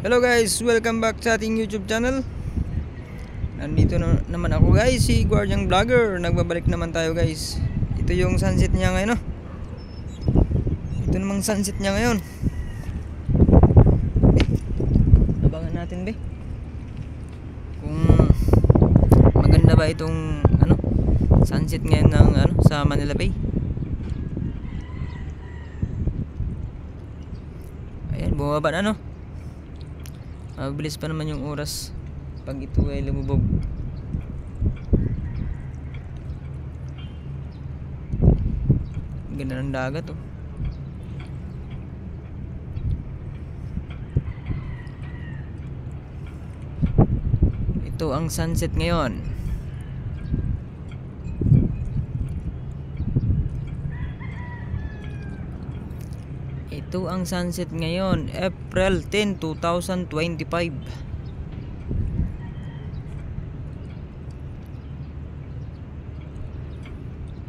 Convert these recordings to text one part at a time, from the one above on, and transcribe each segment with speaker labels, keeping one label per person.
Speaker 1: Hello guys, welcome back sa ating YouTube channel. Nandito naman ako guys, si Guardian Vlogger. Nagbabalik naman tayo guys. Ito yung sunset niya ngayon, no? Ito namang sunset niya ngayon. Abangan natin be kung maganda ba itong sunset ngayon ng sa Manila Bay. Ayan, bumaba na, no? Mabilis pa naman yung oras pag ito ay lumubog. Ganda ng dagat, oh. Ito ang sunset ngayon. Ito ang sunset ngayon, April 10, 2025.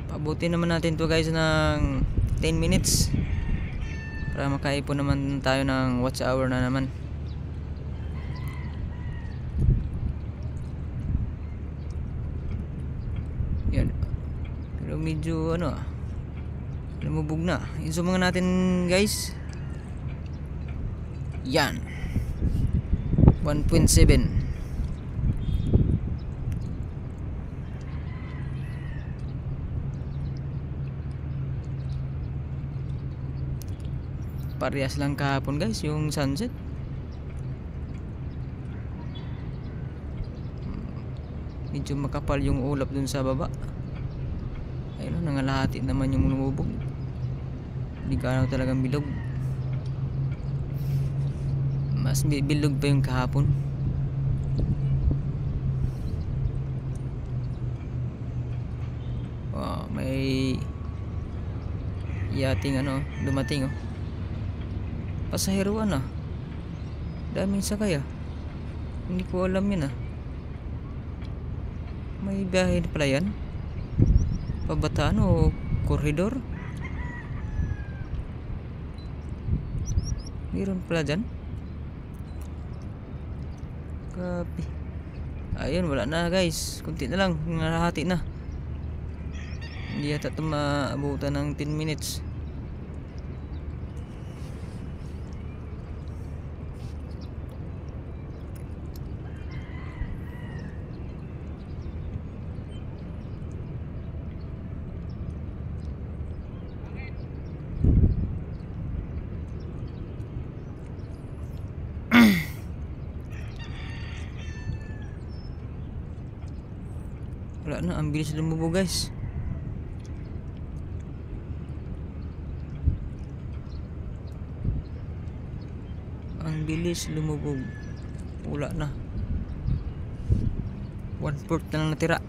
Speaker 1: Pabuti naman natin to guys ng 10 minutes para makaipon naman tayo ng watch hour na naman. Yan. Pero medyo lumubog na. I-zoom nga natin guys. Yan 1.7. Parehas lang kahapon guys yung sunset. Medyo makapal yung ulap dun sa baba. Ayun, nangalahati naman yung lumubog. Hindi ka talagang bilog. Mas bilog pa yung kahapon. Wow, may yating dumating, oh. Pasaheroan, ah. Daming sakay, ah. Hindi ko alam yun, ah. May biyahe pala yan. Pabataan o koridor? Meron pala dyan. Grabe. Ayun, wala na guys. Kunti na lang, ngarahati na. Hindi yata ito maabutan ng 10 minutes. Wala na, ang bilis lumubog guys. Ang bilis lumubog. Wala na. 1/4 na lang natira.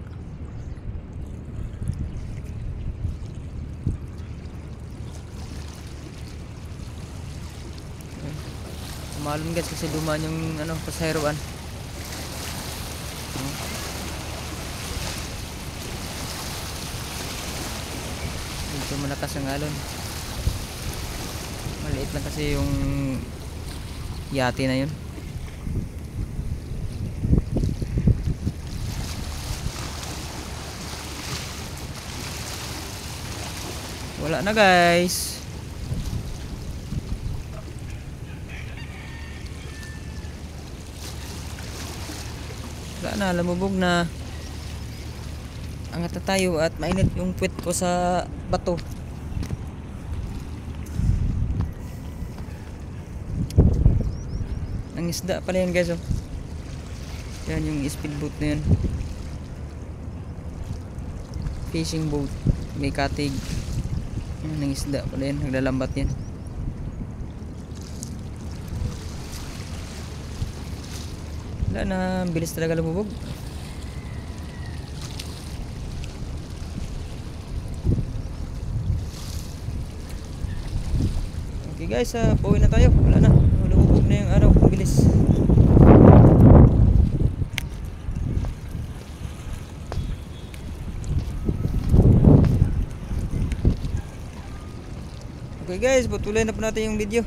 Speaker 1: Kumalon guys kasi dumaan yung pasaheroan. Medyo malakas ang alon. Maliit lang kasi yung yate na yun. Wala na guys. Wala na, lumubog na. Angat na tayo at mainit yung puwet ko sa bato. Ang isda pala yan guys, oh. Yan yung speedboat na yan. Fishing boat. May katig. Yan ang isda pala yan. Naglalambat yan. Wala na, bilis talaga lumubog. Okay guys, pauwi na tayo. Wala na, lumubog na yung araw. Bilis. Okay guys, patuloy na po natin yung video.